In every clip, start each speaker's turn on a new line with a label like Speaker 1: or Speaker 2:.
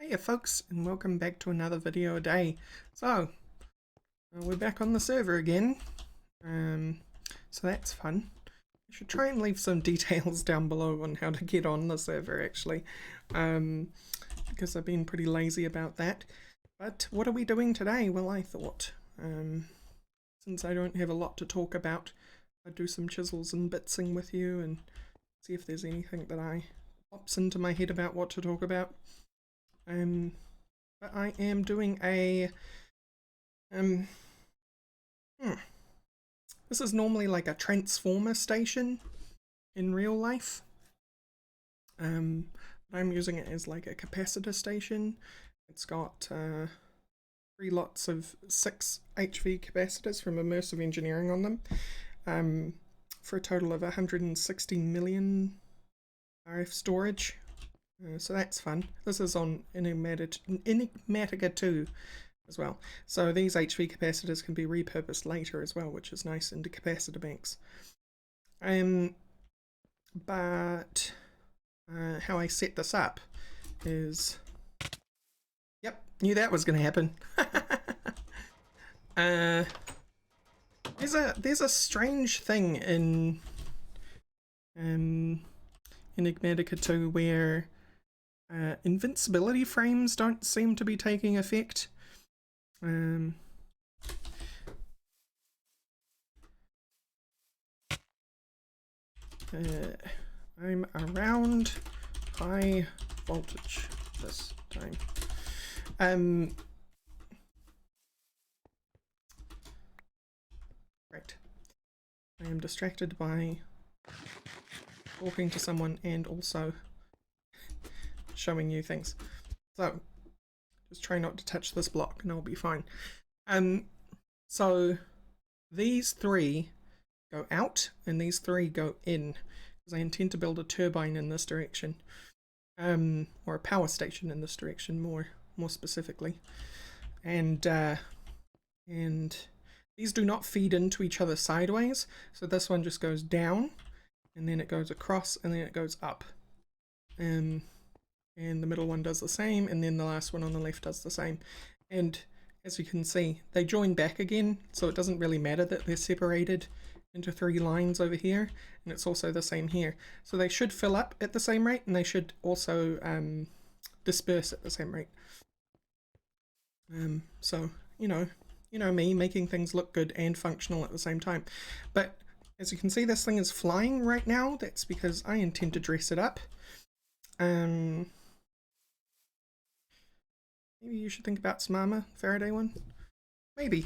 Speaker 1: Hey folks, and welcome back to another video a day. So, we're back on the server again, so that's fun. I should try and leave some details down below on how to get on the server actually, because I've been pretty lazy about that. But what are we doing today? Well, I thought, since I don't have a lot to talk about, I'd do some chisels and bitsing with you and see if there's anything that pops into my head about what to talk about. But I am doing a, this is normally like a transformer station in real life. But I'm using it as like a capacitor station. It's got 3 lots of 6 HV capacitors from Immersive Engineering on them, for a total of 160 million RF storage. So that's fun. This is on Enigmatica 2 as well. So these HV capacitors can be repurposed later as well, which is nice, into capacitor banks. But how I set this up is, yep, knew that was going to happen. There's a strange thing in Enigmatica 2 where invincibility frames don't seem to be taking effect. I'm around high voltage this time. Right. I am distracted by talking to someone and also showing you things. So just try not to touch this block and I'll be fine. So these 3 go out and these 3 go in, because I intend to build a turbine in this direction, or a power station in this direction more specifically. And these do not feed into each other sideways, so this one just goes down and then it goes across and then it goes up. And the middle one does the same, and then the last one on the left does the same. And as you can see, they join back again, so it doesn't really matter that they're separated into 3 lines over here, and it's also the same here. So they should fill up at the same rate, and they should also disperse at the same rate. So, you know me, making things look good and functional at the same time. But as you can see, this thing is flying right now. That's because I intend to dress it up. Maybe you should think about some armor, Faraday one. Maybe.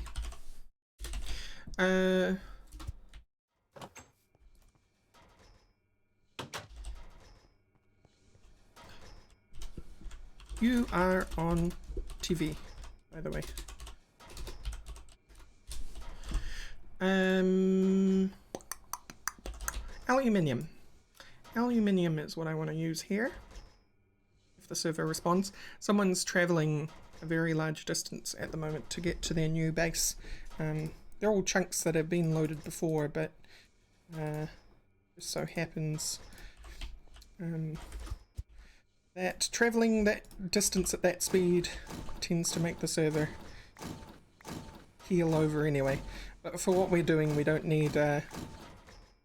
Speaker 1: You are on TV, by the way. Aluminium. Aluminium is what I want to use here. If the server responds. Someone's traveling a very large distance at the moment to get to their new base. They're all chunks that have been loaded before, but just so happens that traveling that distance at that speed tends to make the server keel over anyway. But for what we're doing, we don't need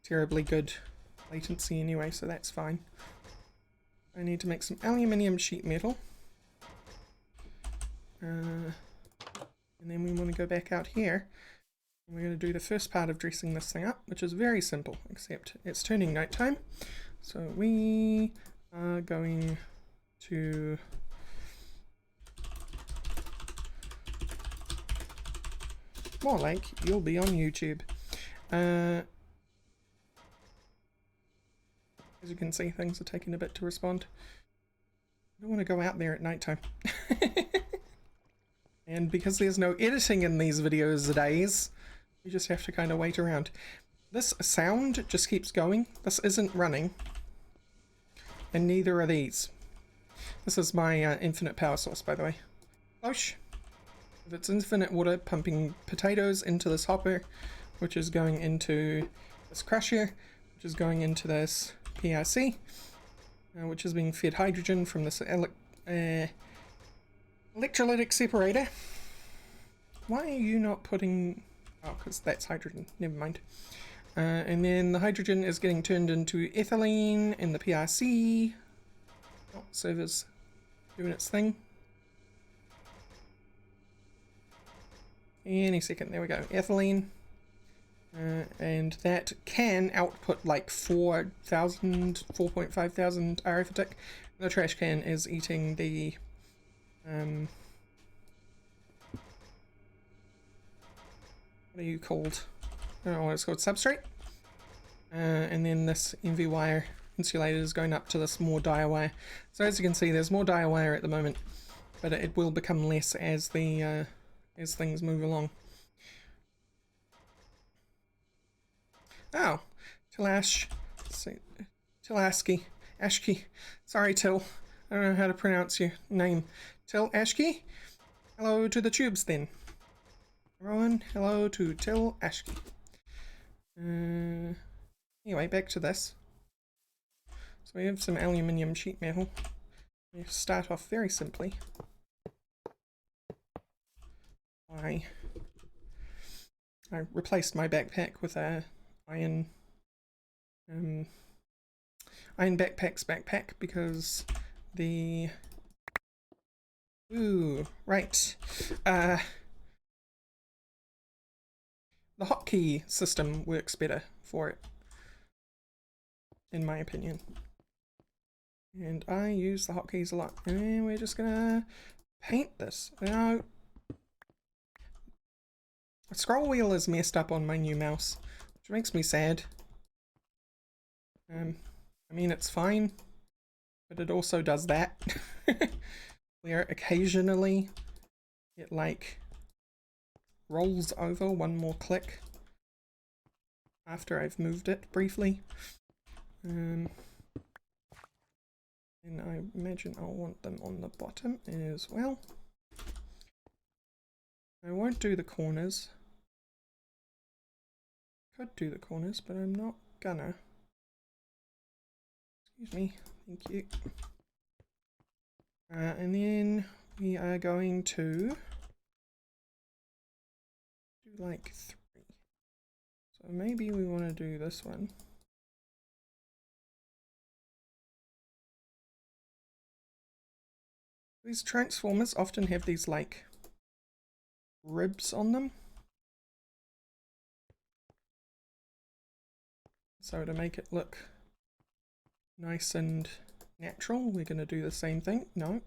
Speaker 1: terribly good latency anyway, so that's fine. I need to make some aluminium sheet metal. And then we want to go back out here. And we're going to do the first part of dressing this thing up, which is very simple, except it's turning nighttime. So we are going to more like you'll be on YouTube. As you can see, things are taking a bit to respond. I don't want to go out there at nighttime. And because there's no editing in these videos days, you just have to kind of wait around. This sound just keeps going. This isn't running. And neither are these. This is my infinite power source, by the way. Close. It's infinite water pumping potatoes into this hopper, which is going into this crusher, which is going into this PRC, which is being fed hydrogen from this Electrolytic separator. Why are you not putting... Oh, because that's hydrogen. Never mind. And then the hydrogen is getting turned into ethylene in the PRC. Oh, server's doing its thing. Any second, there we go. Ethylene. And that can output like 4.5 thousand RF a tick. The trash can is eating the what are you called? I don't know what it's called, substrate. And then this MV wire insulator is going up to this more dia wire. So as you can see, there's more dia wire at the moment, but it will become less as the as things move along. Oh, Tilaski, Ashki. Sorry, Till. I don't know how to pronounce your name. Till Ashki? Hello to the tubes then. Everyone, hello to Till Ashki. Anyway, back to this. So we have some aluminium sheet metal. We start off very simply. I replaced my backpack with a iron backpack's backpack because the right. The hotkey system works better for it, in my opinion. And I use the hotkeys a lot. And we're just gonna paint this. Now, the scroll wheel is messed up on my new mouse, which makes me sad. I mean, it's fine, but it also does that. Where occasionally it like rolls over one more click after I've moved it briefly. And I imagine I'll want them on the bottom as well. I won't do the corners. Could do the corners, but I'm not gonna. Excuse me, thank you. And then we are going to do like 3. So maybe we want to do this one. These transformers often have these like ribs on them. So to make it look nice and natural, we're going to do the same thing. No,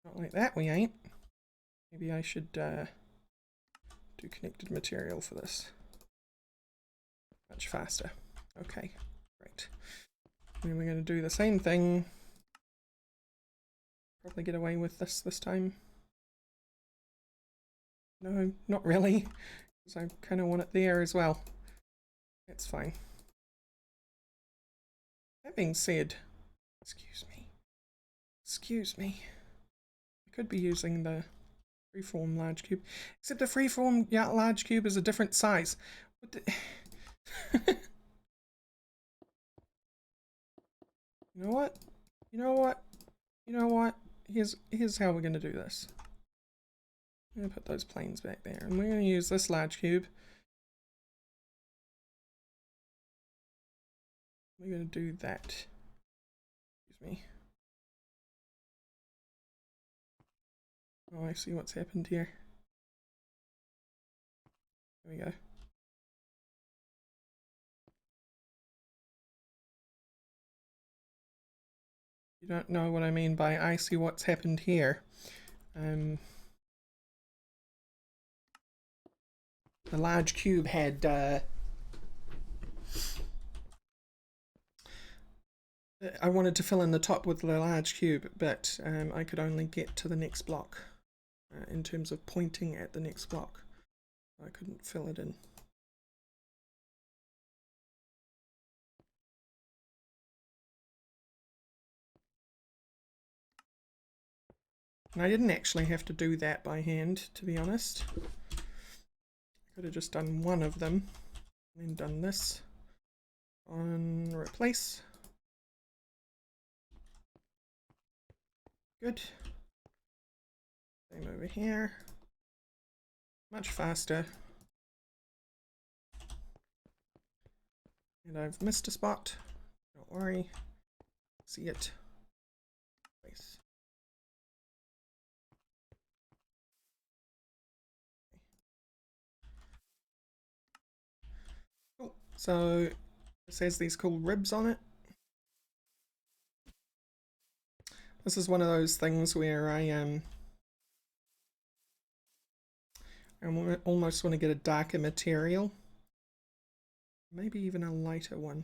Speaker 1: not like that, we ain't. Maybe I should do connected material for this. Much faster. Okay, great. And we're going to do the same thing. Probably get away with this time. No, not really, because I kind of want it there as well. That's fine. That being said, excuse me, I could be using the freeform large cube, except the freeform large cube is a different size. What the You know what? You know what? You know what? Here's how we're going to do this. I'm going to put those planes back there, and we're going to use this large cube. We're going to do that. Excuse me. Oh, I see what's happened here. There we go. You don't know what I mean by I see what's happened here. The large cube had I wanted to fill in the top with the large cube, but I could only get to the next block in terms of pointing at the next block. I couldn't fill it in. And I didn't actually have to do that by hand, to be honest. I could have just done one of them and then done this on replace. Good. Same over here. Much faster. And I've missed a spot. Don't worry. See it. Place. Cool. So this has these cool ribs on it. This is one of those things where I almost want to get a darker material. Maybe even a lighter one.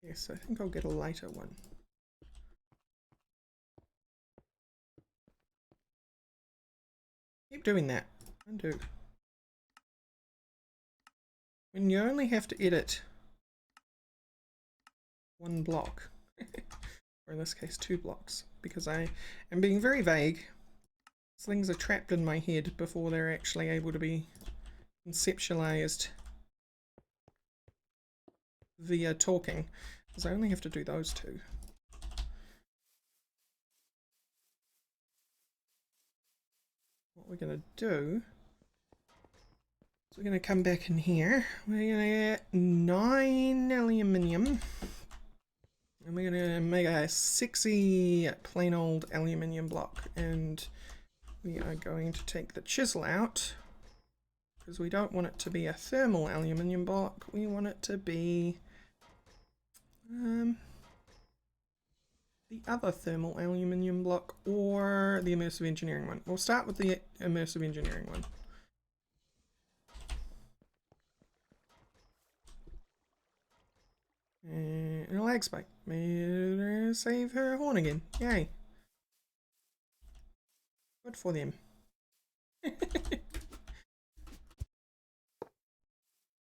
Speaker 1: Yes, I think I'll get a lighter one. Keep doing that. Undo. When you only have to edit one block, or in this case 2 blocks, because I am being very vague. Things are trapped in my head before they're actually able to be conceptualized via talking, because I only have to do those 2. What we're going to do is we're going to come back in here. We're going to get 9 aluminium. And we're going to make a sexy plain old aluminium block. And we are going to take the chisel out, because we don't want it to be a thermal aluminium block. We want it to be the other thermal aluminium block, or the immersive engineering one. We'll start with the immersive engineering one. And a lag spike. Made save her horn again. Yay. Good for them. I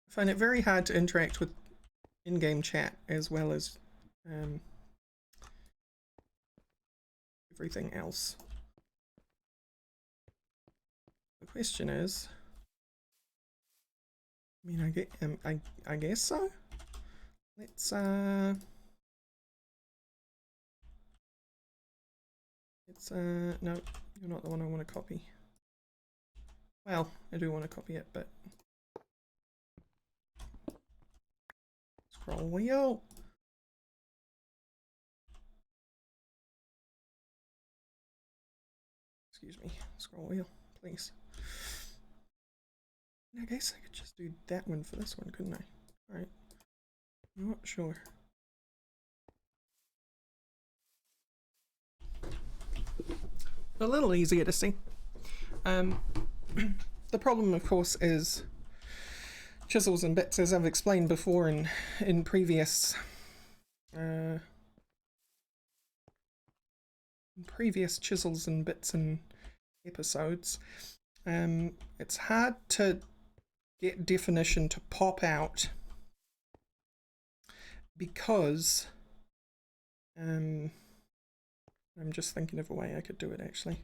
Speaker 1: find it very hard to interact with in-game chat as well as everything else. The question is, I mean, I guess so. Let's no, you're not the one I want to copy. Well, I do want to copy it, but scroll wheel. Excuse me, scroll wheel, please. I guess I could just do that one for this one, couldn't I? Alright. I'm not sure. A little easier to see. The problem, of course, is chisels and bits, as I've explained before in previous chisels and bits and episodes. It's hard to get definition to pop out because I'm just thinking of a way I could do it actually.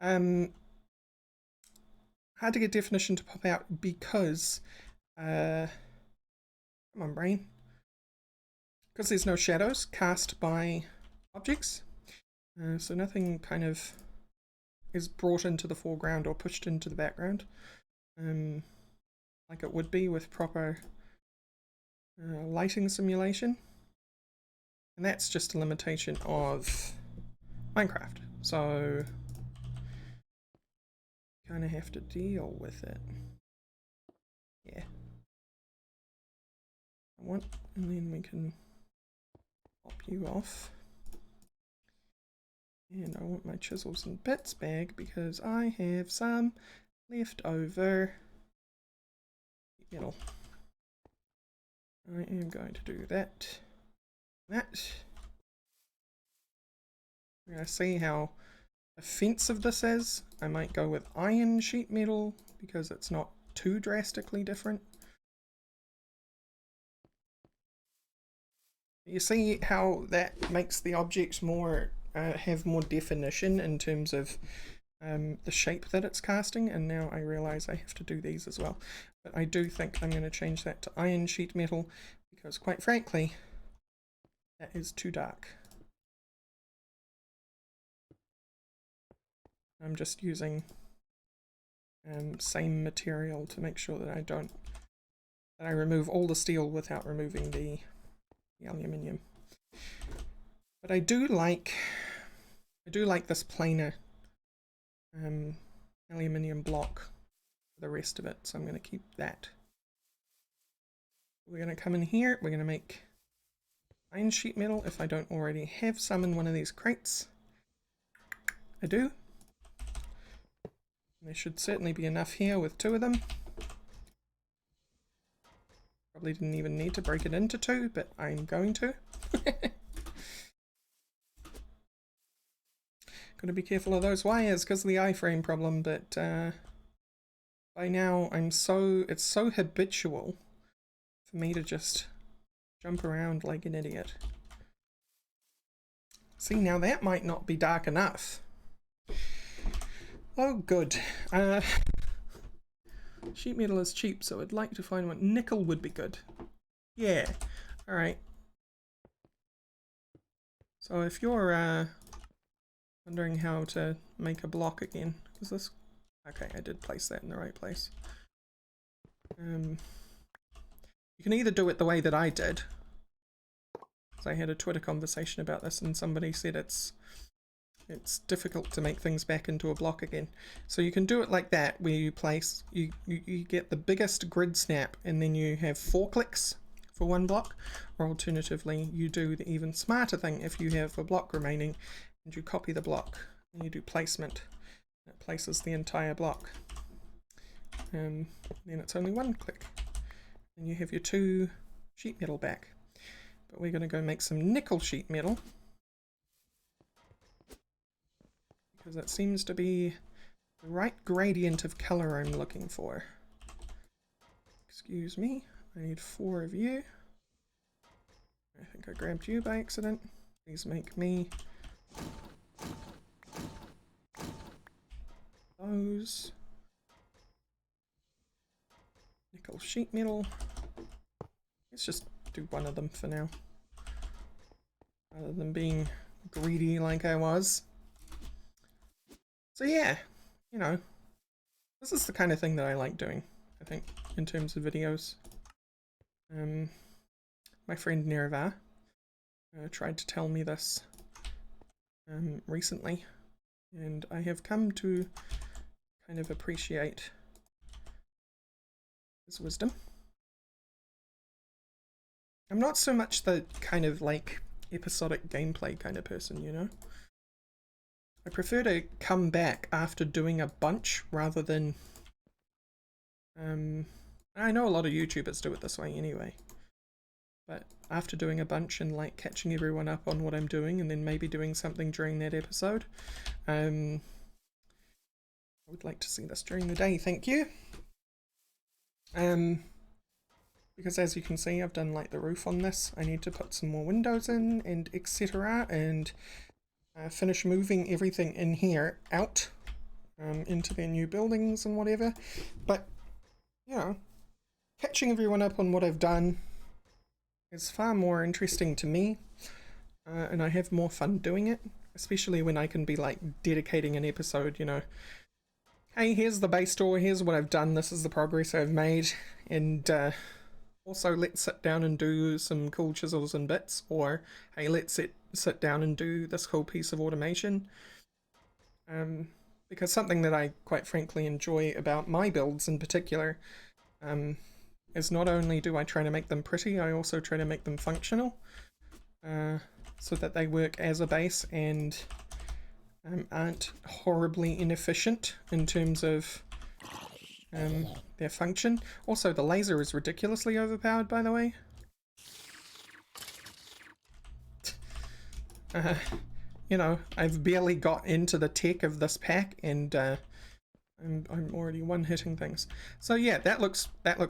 Speaker 1: Hard to get definition to pop out because come on brain, because there's no shadows cast by objects, so nothing kind of is brought into the foreground or pushed into the background like it would be with proper lighting simulation. And that's just a limitation of Minecraft, so kind of have to deal with it. Yeah. And then we can pop you off. And I want my chisels and bits bag because I have some left over metal. I am going to do that. We're going to see how offensive this is. I might go with iron sheet metal because it's not too drastically different. You see how that makes the object more have more definition in terms of the shape that it's casting, and now I realize I have to do these as well. But I do think I'm going to change that to iron sheet metal because, quite frankly, That is too dark. I'm just using same material to make sure that I remove all the steel without removing the aluminium. But I do like this plainer aluminium block for the rest of it, so I'm going to keep that. We're going to come in here, we're going to make iron sheet metal if I don't already have some in one of these crates. I do. There should certainly be enough here with 2 of them. Probably didn't even need to break it into 2, but I'm going to. Gotta be careful of those wires because of the iframe problem, but by now it's so habitual for me to just jump around like an idiot. See, now that might not be dark enough. Oh, good. Sheet metal is cheap, so I'd like to find one. Nickel would be good. Yeah. Alright. So if you're wondering how to make a block again, is this... Okay, I did place that in the right place. You can either do it the way that I did. I had a Twitter conversation about this and somebody said it's difficult to make things back into a block again. So you can do it like that, where you place, you get the biggest grid snap and then you have 4 clicks for one block, or alternatively you do the even smarter thing if you have a block remaining and you copy the block and you do placement. It places the entire block. Then it's only 1 click. And you have your 2 sheet metal back. But we're going to go make some nickel sheet metal. Because that seems to be the right gradient of color I'm looking for. Excuse me, I need 4 of you. I think I grabbed you by accident. Please make me those. Nickel sheet metal. Let's just do 1 of them for now. Rather than being greedy like I was. So yeah, you know, this is the kind of thing that I like doing, I think, in terms of videos. My friend Nerva tried to tell me this recently, and I have come to kind of appreciate his wisdom. I'm not so much the kind of like episodic gameplay kind of person, you know? I prefer to come back after doing a bunch rather than... I know a lot of YouTubers do it this way anyway. But after doing a bunch and like catching everyone up on what I'm doing and then maybe doing something during that episode, I would like to see this during the day, thank you. Because as you can see, I've done like the roof on this. I need to put some more windows in and etc. and finish moving everything in here out into their new buildings and whatever. But, you know, catching everyone up on what I've done is far more interesting to me, and I have more fun doing it, especially when I can be like dedicating an episode, you know. Hey, here's the base tour, here's what I've done, this is the progress I've made, and also let's sit down and do some cool chisels and bits, or hey, let's sit down and do this cool piece of automation. Because something that I quite frankly enjoy about my builds in particular is not only do I try to make them pretty, I also try to make them functional, so that they work as a base and aren't horribly inefficient in terms of their function. Also, the laser is ridiculously overpowered, by the way. You know, I've barely got into the tech of this pack, and I'm already one-hitting things. So yeah, that looks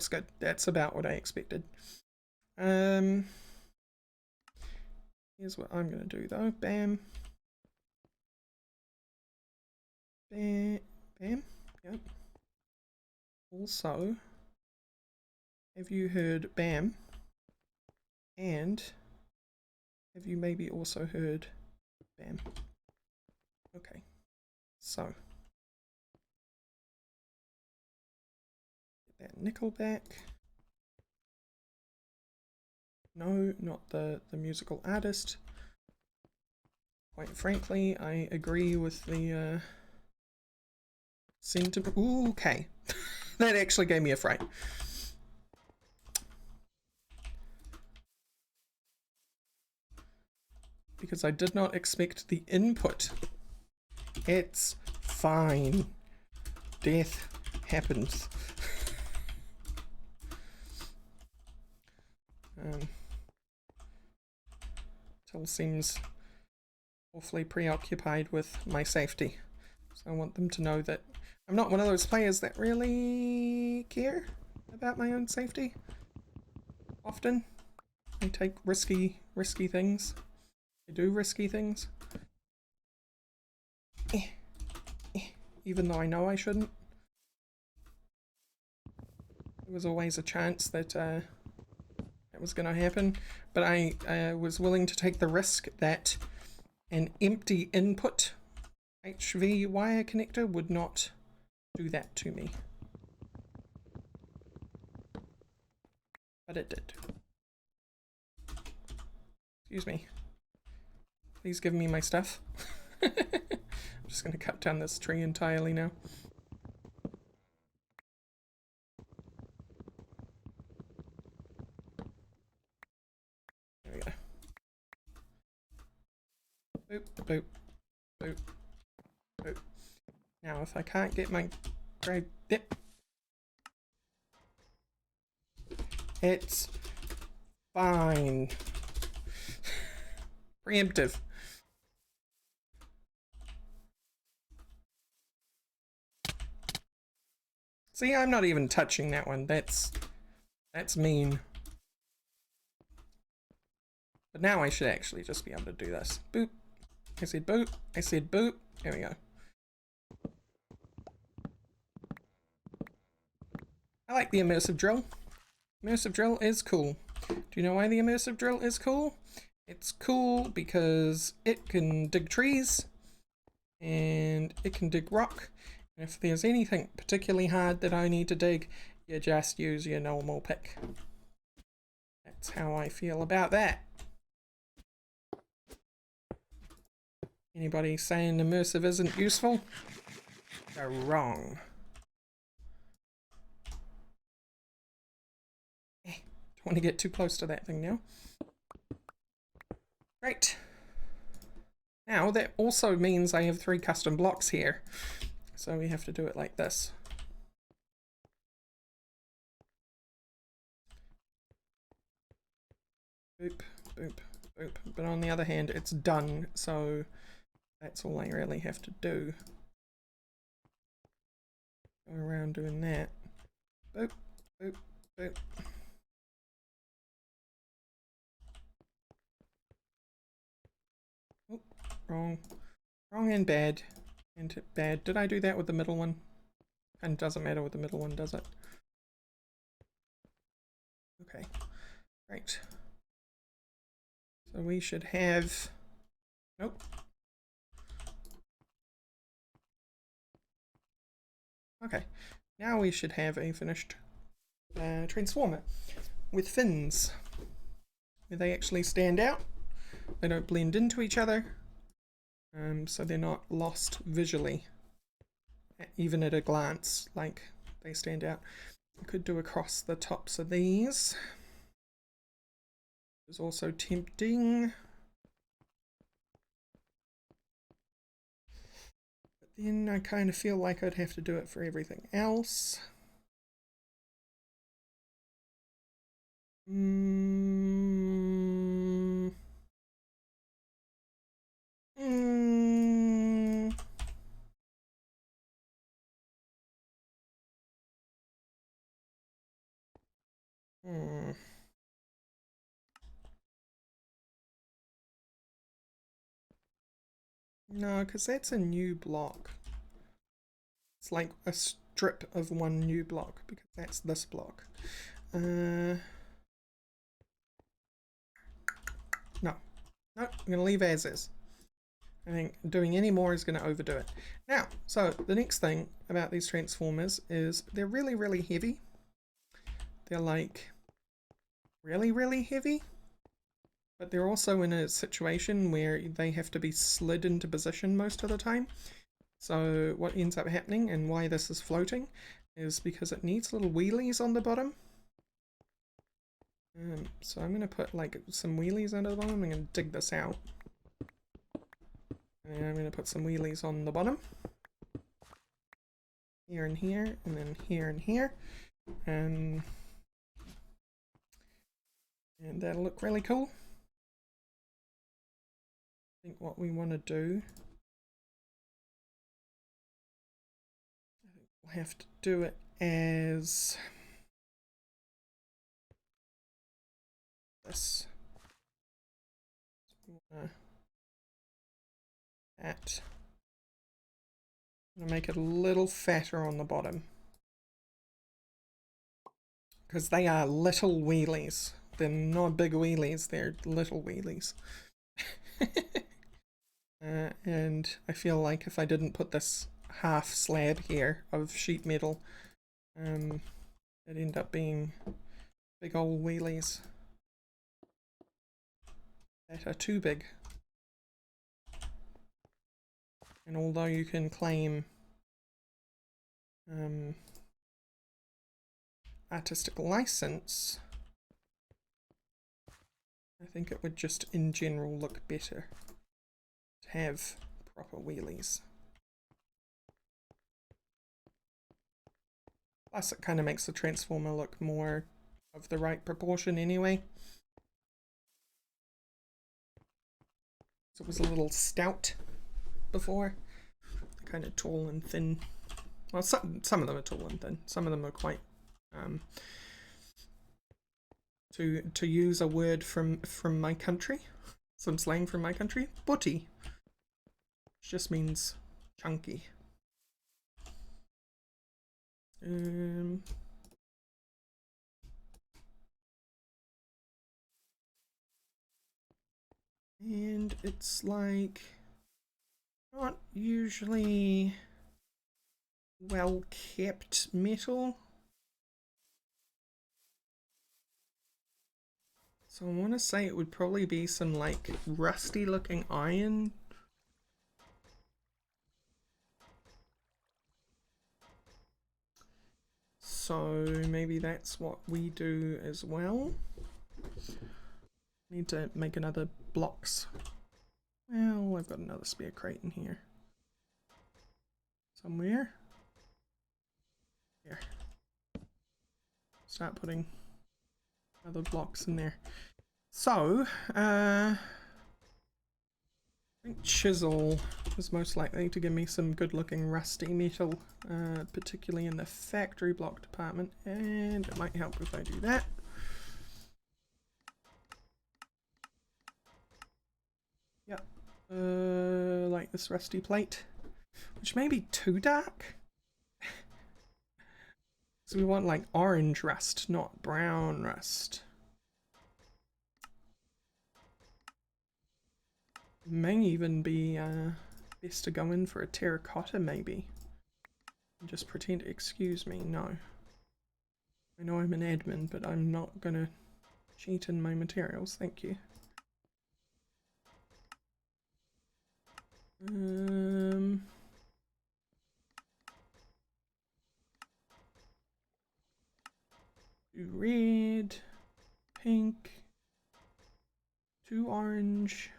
Speaker 1: good. That's about what I expected. Here's what I'm gonna do though. Bam. Bam. Bam. Yep. Also, have you heard bam? And have you maybe also heard? Bam. Okay, so get that nickel back. No, not the musical artist. Quite frankly, I agree with the sentiment. Ooh, okay. That actually gave me a fright. Because I did not expect the input. It's fine. Death happens. Till seems awfully preoccupied with my safety. So I want them to know that I'm not one of those players that really care about my own safety. Often. I take risky things. I do risky things. Even though I know I shouldn't. There was always a chance that that was going to happen. But I was willing to take the risk that an empty input HV wire connector would not do that to me. But it did. Excuse me. Please give me my stuff. I'm just going to cut down this tree entirely now. There we go. Boop, boop, boop, boop. Now if I can't get my grade dip, it's fine. Preemptive. See, I'm not even touching that one. That's mean. But now I should actually just be able to do this. Boop. I said boop. I said boop. There we go. I like the immersive drill. Immersive drill is cool. Do you know why the immersive drill is cool? It's cool because it can dig trees and it can dig rock. And if there's anything particularly hard that I need to dig, you just use your normal pick. That's how I feel about that. Anybody saying immersive isn't useful? They're wrong. Don't want to get too close to that thing now. Right. Now that also means I have 3 custom blocks here. So we have to do it like this. Boop, boop, boop. But on the other hand, it's done, so that's all I really have to do. Go around doing that. Boop, boop, boop. Oh, wrong. Wrong and bad. And bad. Did I do that with the middle one? And it doesn't matter with the middle one, does it? Okay. Great. So we should have... Nope. Okay. Now we should have a finished transformer with fins. Where they actually stand out. They don't blend into each other. So they're not lost visually. Even at a glance, like they stand out. I could do across the tops of these. It's also tempting. But then I kind of feel like I'd have to do it for everything else. No, because that's a new block. It's like a strip of one new block, because that's this block. No. Nope, I'm going to leave as is. I think doing any more is going to overdo it. Now, so the next thing about these transformers is they're really, really heavy. They're like really, really heavy. But they're also in a situation where they have to be slid into position most of the time. So what ends up happening and why this is floating is because it needs little wheelies on the bottom. So I'm going to put like some wheelies under the bottom. I'm going to dig this out. And I'm going to put some wheelies on the bottom. Here and here, and then here and here. And that'll look really cool. I think what we want to do, I think we'll have to do it as this. That. I'm going to make it a little fatter on the bottom. Because they are little wheelies. They're not big wheelies, they're little wheelies. And I feel like if I didn't put this half slab here of sheet metal, it'd end up being big old wheelies that are too big. And although you can claim artistic license, I think it would just in general look better to have proper wheelies. Plus it kind of makes the transformer look more of the right proportion anyway. So it was a little stout before, kind of tall and thin. Well, some of them are tall and thin. Some of them are quite, to use a word from my country, some slang from my country, butty, which just means chunky. And it's like not usually well kept metal. So I want to say it would probably be some like rusty looking iron. So maybe that's what we do as well. Need to make another blocks. Well, I've got another spare crate in here. Somewhere. Here. Start putting other blocks in there. So, I think chisel is most likely to give me some good looking rusty metal, particularly in the factory block department, and it might help if I do that. Yep, like this rusty plate, which may be too dark. So we want like orange rust, not brown rust. May even be best to go in for a terracotta maybe. And just pretend, excuse me, no. I know I'm an admin, but I'm not gonna cheat in my materials, thank you. Do red, pink, 2 orange.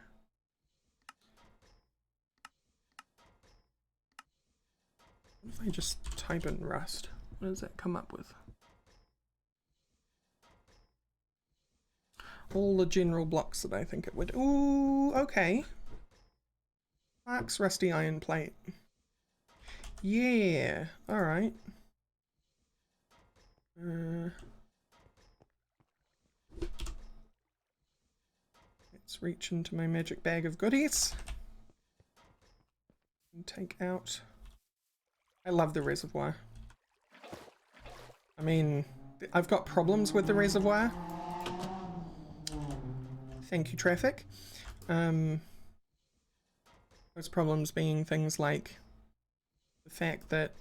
Speaker 1: What if I just type in rust? What does that come up with? All the general blocks that I think it would. Ooh, okay. Mark's rusty iron plate. Yeah, alright. Let's reach into my magic bag of goodies. And take out... I love the reservoir. I mean, I've got problems with the reservoir. Thank you, traffic. Those problems being things like the fact that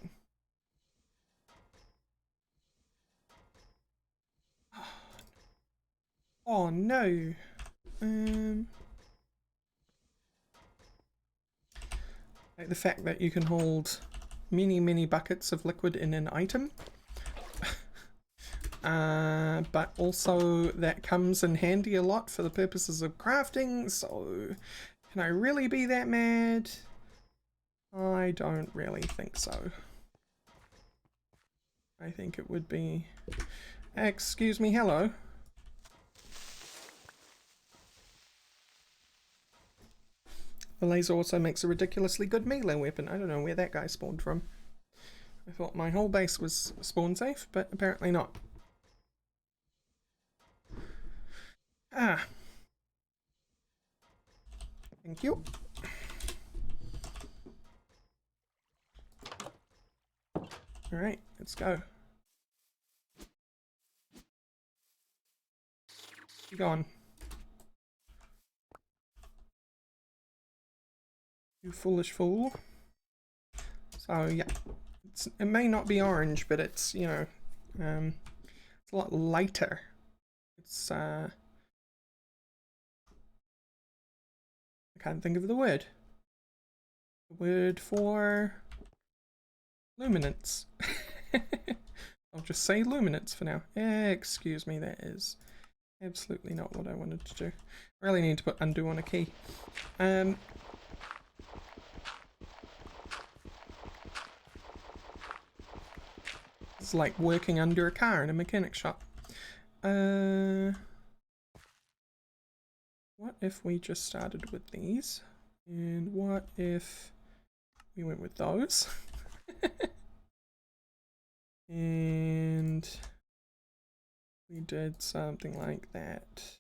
Speaker 1: oh no. Like the fact that you can hold many buckets of liquid in an item. But also that comes in handy a lot for the purposes of crafting, so can I really be that mad? I don't really think so. I think it would be... Excuse me, hello. The laser also makes a ridiculously good melee weapon. I don't know where that guy spawned from. I thought my whole base was spawn safe, but apparently not. Ah. Thank you. Alright, let's go. You gone. You foolish fool. So yeah, it may not be orange, but it's, you know, it's a lot lighter. It's I can't think of the word. The word for luminance. I'll just say luminance for now. Excuse me, that is absolutely not what I wanted to do. I really need to put undo on a key. It's like working under a car in a mechanic shop. What if we just started with these? And what if we went with those? And we did something like that.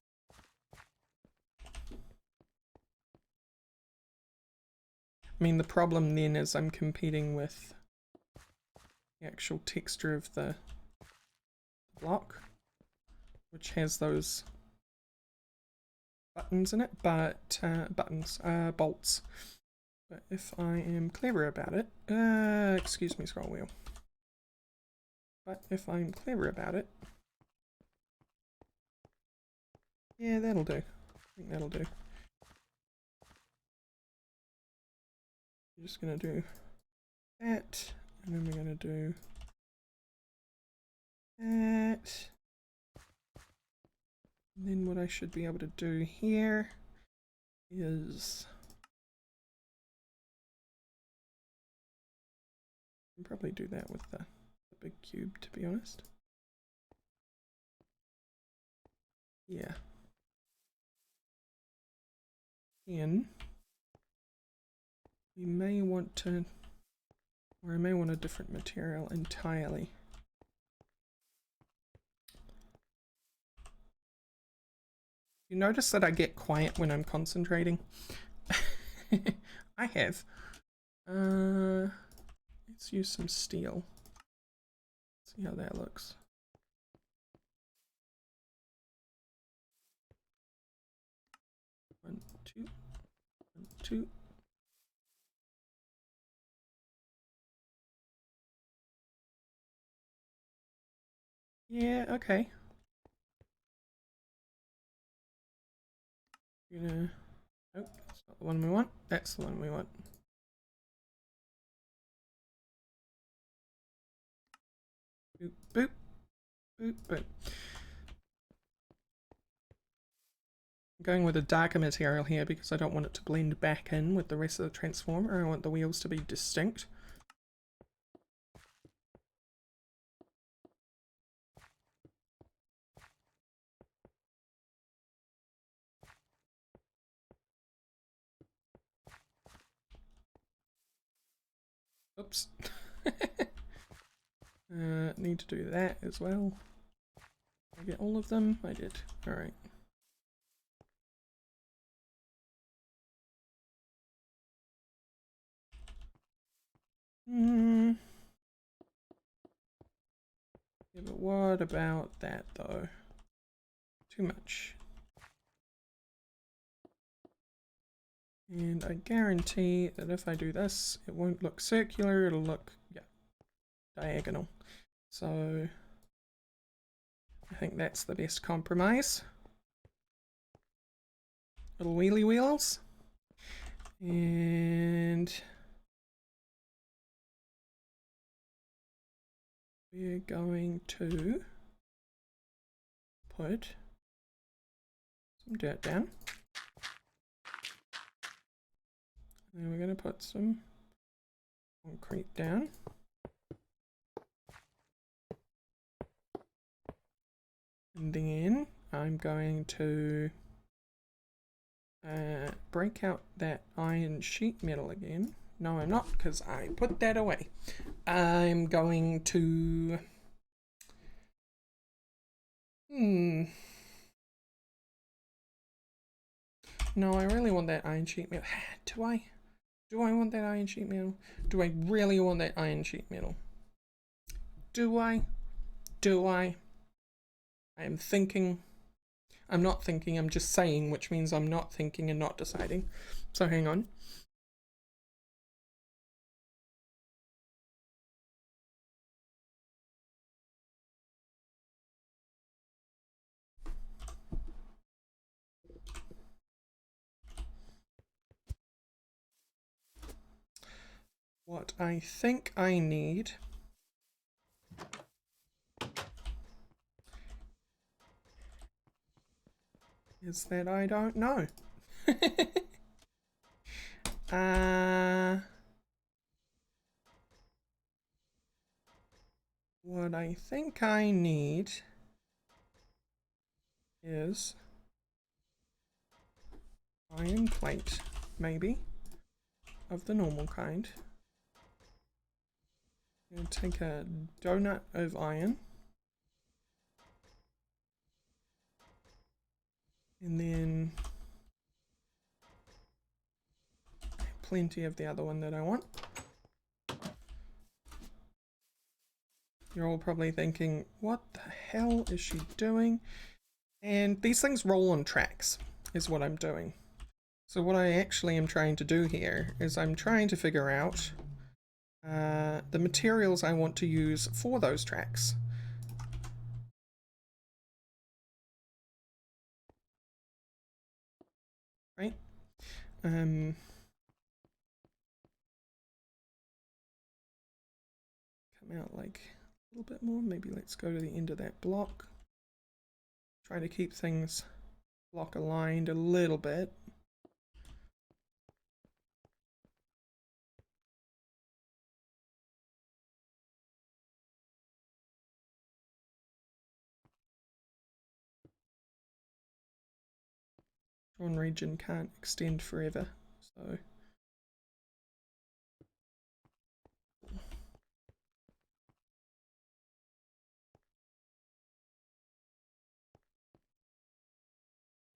Speaker 1: I mean, the problem then is I'm competing with the actual texture of the block, which has those buttons in it, but bolts. But if I am clever about it, excuse me, scroll wheel. But if I'm clever about it, yeah, that'll do. I think that'll do. We're just gonna do that, and then we're gonna do that. And then what I should be able to do here is I can probably do that with the big cube, to be honest. Yeah. Then we may want to, or I may want a different material entirely. You notice that I get quiet when I'm concentrating? I have. Let's use some steel. See how that looks. One, two, 1, 2. Yeah, okay. Gonna... Oh, that's not the one we want. That's the one we want. Boop, boop, boop, boop. I'm going with a darker material here because I don't want it to blend back in with the rest of the transformer. I want the wheels to be distinct. Oops. Need to do that as well. Did I get all of them? I did. Alright. Yeah, but what about that though? Too much. And I guarantee that if I do this, it won't look circular, it'll look, yeah, diagonal. So I think that's the best compromise. Little wheelie wheels. And we're going to put some dirt down. And we're going to put some concrete down. And then I'm going to break out that iron sheet metal again. No, I'm not, because I put that away. I'm going to... No, I really want that iron sheet metal. Do I? Do I want that iron sheet metal? Do I really want that iron sheet metal? Do I? Do I? I am thinking. I'm not thinking, I'm just saying, which means I'm not thinking and not deciding. So hang on. What I think I need is that I don't know. What I think I need is iron plate, maybe, of the normal kind. I'm going to take a donut of iron. And then plenty of the other one that I want. You're all probably thinking, what the hell is she doing? And these things roll on tracks, is what I'm doing. So what I actually am trying to do here is I'm trying to figure out the materials I want to use for those tracks. Right? Come out like a little bit more. Maybe let's go to the end of that block. Try to keep things block aligned a little bit. Drawn region can't extend forever, so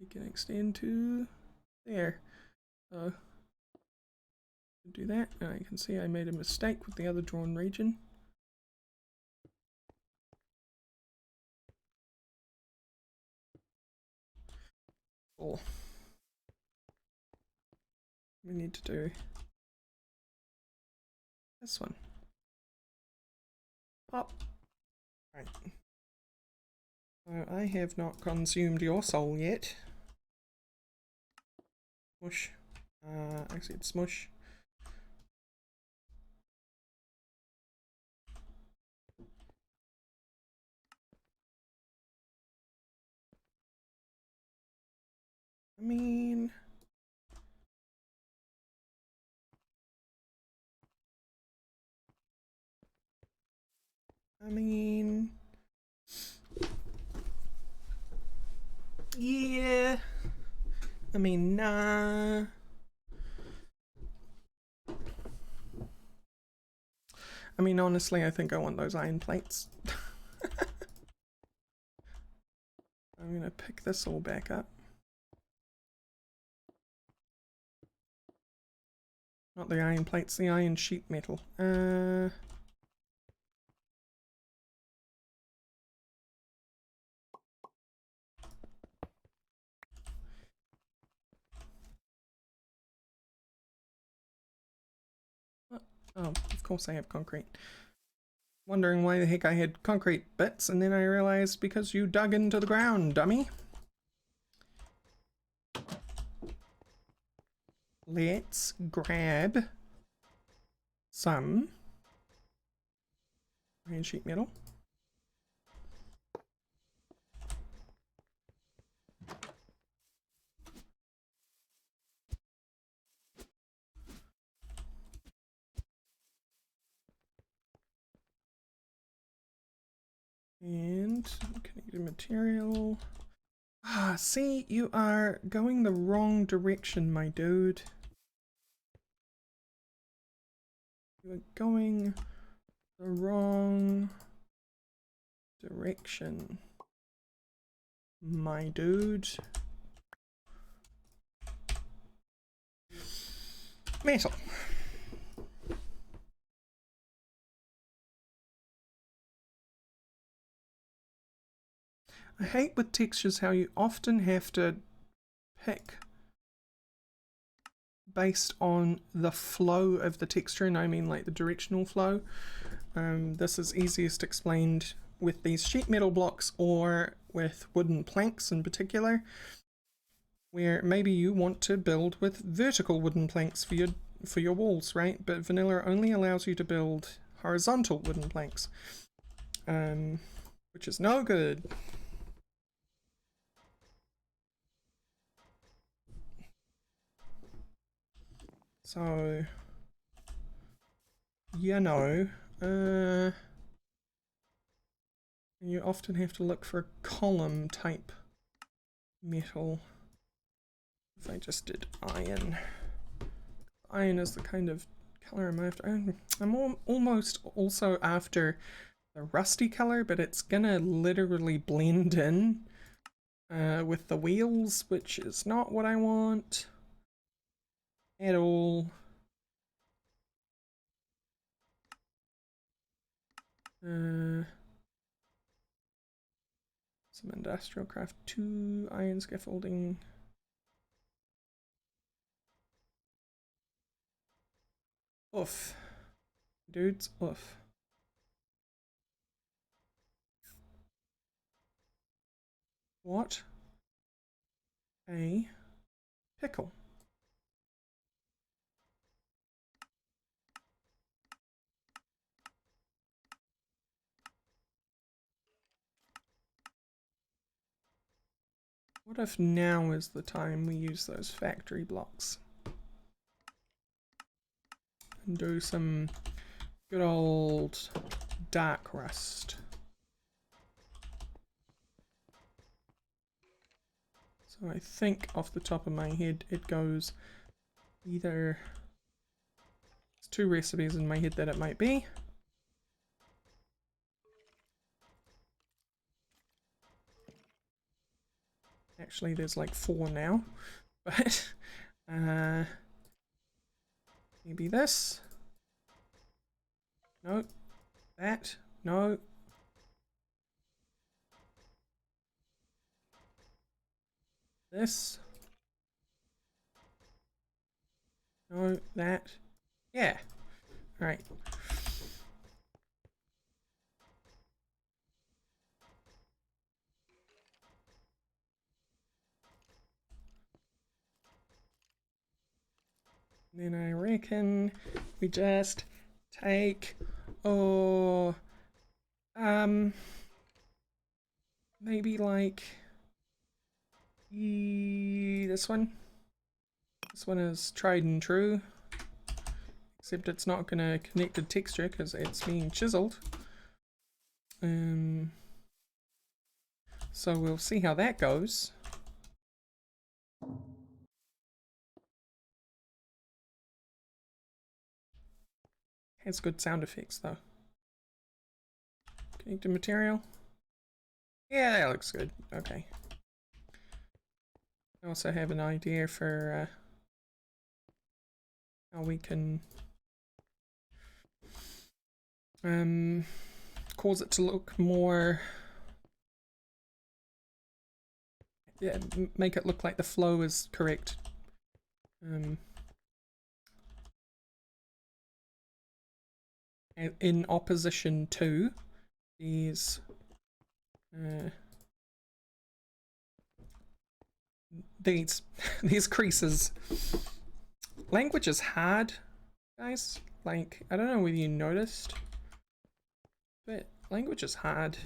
Speaker 1: you can extend to there. So do that. Now you can see I made a mistake with the other drawn region. Oh, we need to do this one. Pop. Right. So I have not consumed your soul yet. Smush. I said smush. I mean... Yeah. I mean, nah. I mean, honestly, I think I want those iron plates. I'm gonna pick this all back up. Not the iron plates, the iron sheet metal. Oh, of course I have concrete. Wondering why the heck I had concrete bits, and then I realized because you dug into the ground, dummy. Let's grab some iron sheet metal. And connected material. Ah, see, you are going the wrong direction, my dude. You are going the wrong direction, my dude. Metal. I hate with textures how you often have to pick based on the flow of the texture, and I mean like the directional flow. This is easiest explained with these sheet metal blocks or with wooden planks in particular, where maybe you want to build with vertical wooden planks for your walls, right? But vanilla only allows you to build horizontal wooden planks, which is no good. So, you know, you often have to look for a column type metal. If I just did iron. Iron is the kind of color I'm after. I'm almost also after the rusty color, but it's gonna literally blend in with the wheels, which is not what I want at all. Some industrial craft 2, iron scaffolding. Oof. Dudes, oof. What a pickle. What if now is the time we use those factory blocks? And do some good old dark rust. So I think off the top of my head it goes either... There's 2 recipes in my head that it might be. Actually there's like 4 now. But maybe this. No. That. No. This. No. That. Yeah. Alright. Then I reckon we just take, maybe like this one. This one is tried and true, except it's not gonna connect to texture because it's being chiseled. So we'll see how that goes. Has good sound effects though. Connected material. Yeah, that looks good. Okay. I also have an idea for how we can cause it to look more, yeah, make it look like the flow is correct. in opposition to these these creases. Language is hard, guys. Like, I don't know whether you noticed, but language is hard.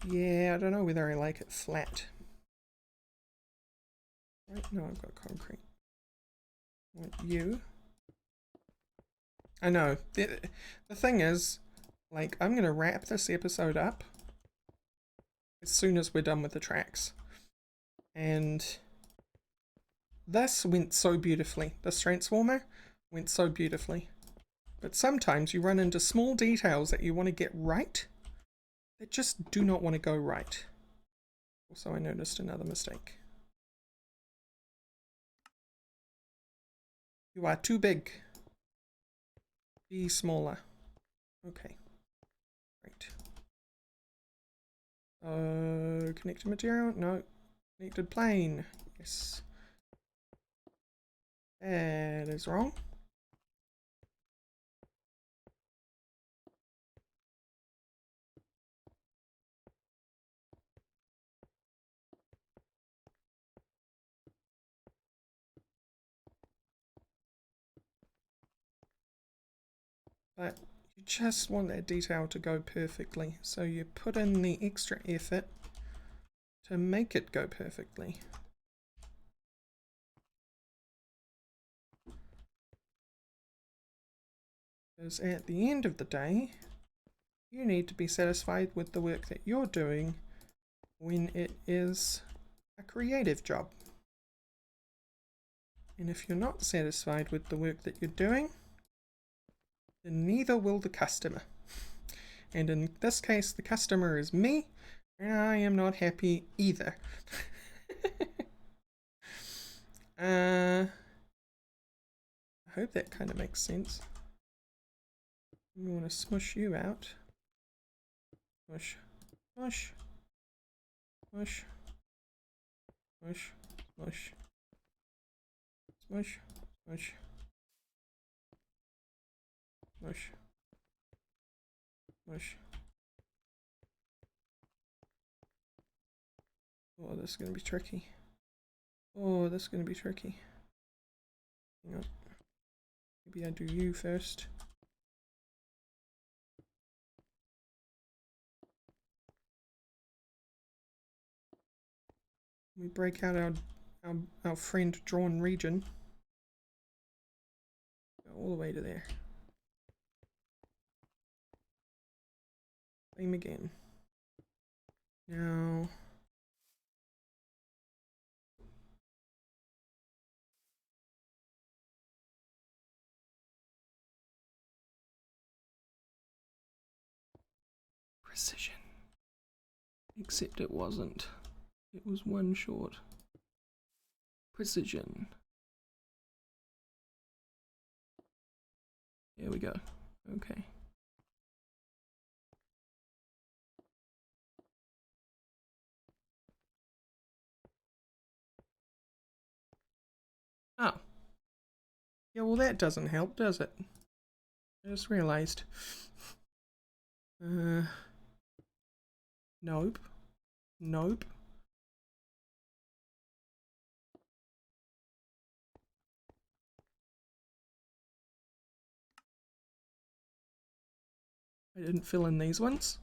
Speaker 1: Yeah, I don't know whether I like it flat. Right, no, I've got concrete. I want you. I know. The thing is, like, I'm gonna wrap this episode up as soon as we're done with the tracks. And this went so beautifully. This transformer went so beautifully. But sometimes you run into small details that you want to get right that just do not want to go right. Also, I noticed another mistake. You are too big. Be smaller. Okay. Great. Connected material? No. Connected plane. Yes. That is wrong. But you just want that detail to go perfectly, so you put in the extra effort to make it go perfectly. Because at the end of the day, you need to be satisfied with the work that you're doing when it is a creative job. And if you're not satisfied with the work that you're doing, then neither will the customer. And in this case, the customer is me, and I am not happy either. I hope that kind of makes sense. We want to smush you out. Smush, smush, smush, smush, smush, smush, smush, smush, smush. Oh, this is going to be tricky. Oh, this is going to be tricky. Hang on. Maybe I do you first. We break out our friend drawn region. Go all the way to there. Same again. Now precision. Except it wasn't. It was one short. Precision. There we go. Okay. Oh. Yeah, well that doesn't help, does it? I just realised. Nope. Nope. I didn't fill in these ones.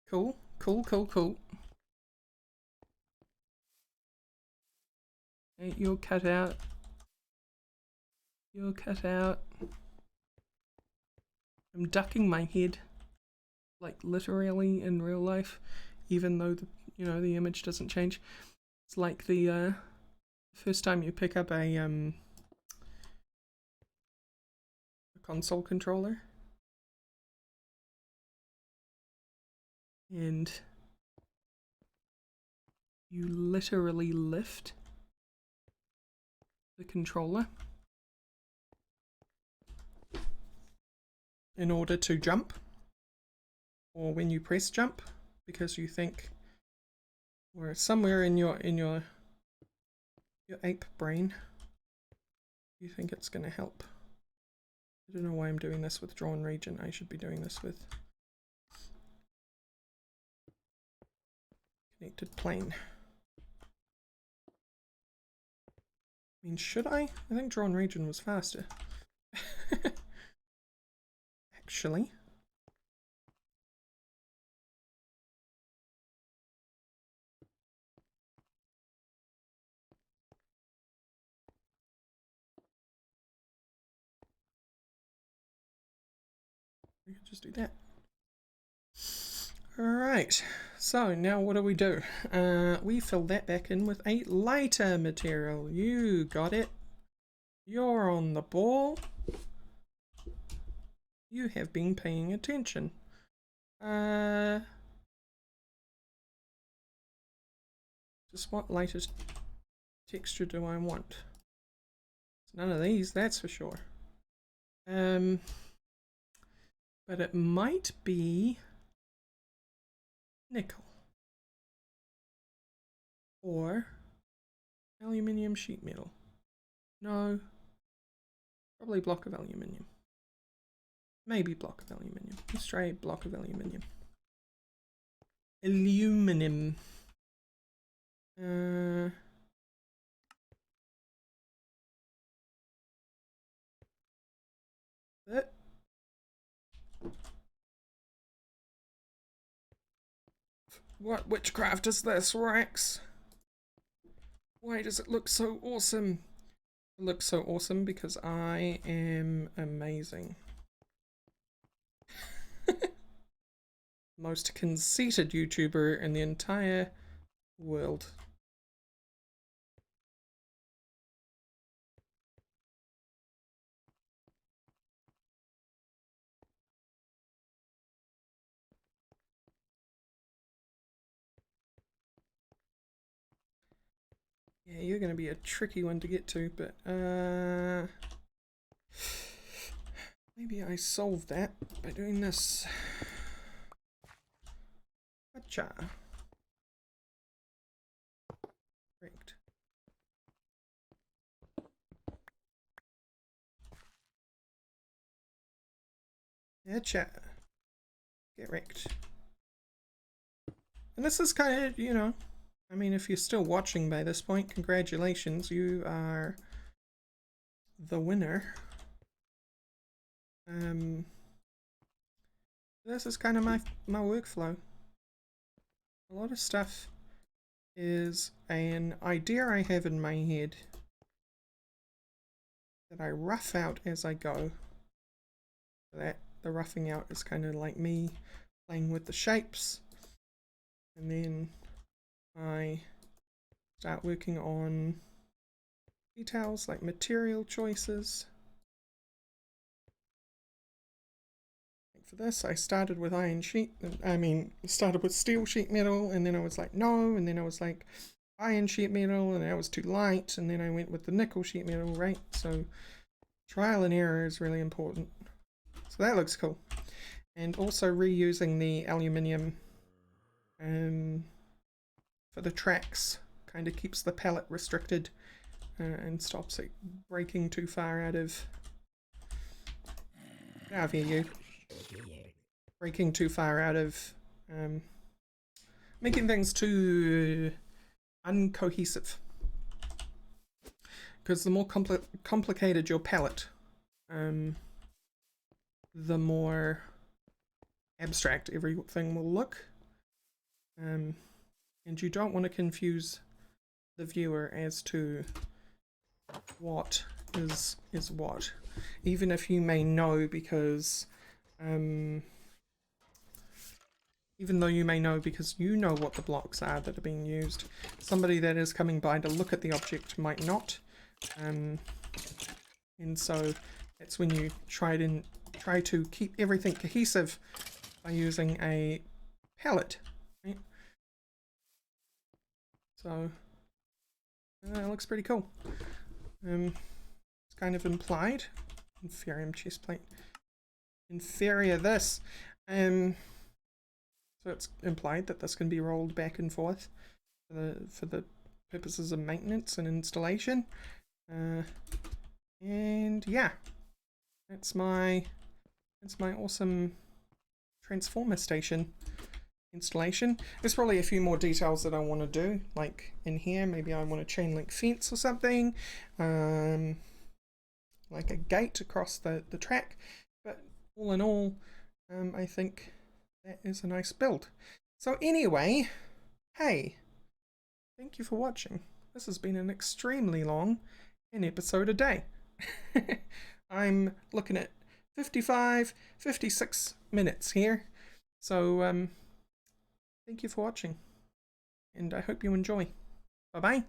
Speaker 1: Cool, cool, cool, cool. Hey, you're cut out. You're cut out. I'm ducking my head, like literally in real life, even though the image doesn't change. It's like the first time you pick up a console controller and you literally lift the controller in order to jump, or when you press jump, because you think, or somewhere in your ape brain, you think it's going to help. I don't know why I'm doing this with drawn region. I should be doing this with connected plane. I mean, should I? I think drawn region was faster. Actually. We could just do that. Alright, so now what do? We fill that back in with a lighter material. You got it. You're on the ball. You have been paying attention. Just what lighter texture do I want? It's none of these, that's for sure. But it might be nickel or aluminium sheet metal. No, probably block of aluminium. Maybe block of aluminium. Let's try block of aluminium. Aluminum. What witchcraft is this, Rorax? Why does it look so awesome? It looks so awesome because I am amazing. Most conceited YouTuber in the entire world. Yeah, you're going to be a tricky one to get to, but maybe I solve that by doing this. Gotcha. Correct. Gotcha. Get wrecked. And this is kind of, you know, I mean, if you're still watching by this point, congratulations, you are the winner. This is kind of my workflow. A lot of stuff is an idea I have in my head that I rough out as I go. That the roughing out is kind of like me playing with the shapes, and then I start working on details like material choices. For this, I started with started with steel sheet metal, and then I was like, no, and then I was like, iron sheet metal, and that was too light, and then I went with the nickel sheet metal, right? So trial and error is really important. So that looks cool. And also reusing the aluminium for the tracks kind of keeps the palette restricted and stops it breaking too far out of... Get out of here, you. Breaking too far out of making things too uncohesive. Because the more complicated your palette, the more abstract everything will look. And you don't want to confuse the viewer as to what is what. Even if you may know, because even though you may know because you know what the blocks are that are being used, somebody that is coming by to look at the object might not. And so that's when you try to keep everything cohesive by using a palette, right? So it looks pretty cool. It's kind of implied. Inferium chest plate. inferior this. So it's implied that this can be rolled back and forth for the purposes of maintenance and installation. And yeah, that's my awesome transformer station installation. There's probably a few more details that I want to do, like in here maybe I want a chain link fence or something, like a gate across the track, but all in all, I think that is a nice build. So anyway, hey, thank you for watching. This has been an extremely long episode a day. I'm looking at 56 minutes here. So thank you for watching, and I hope you enjoy. Bye bye.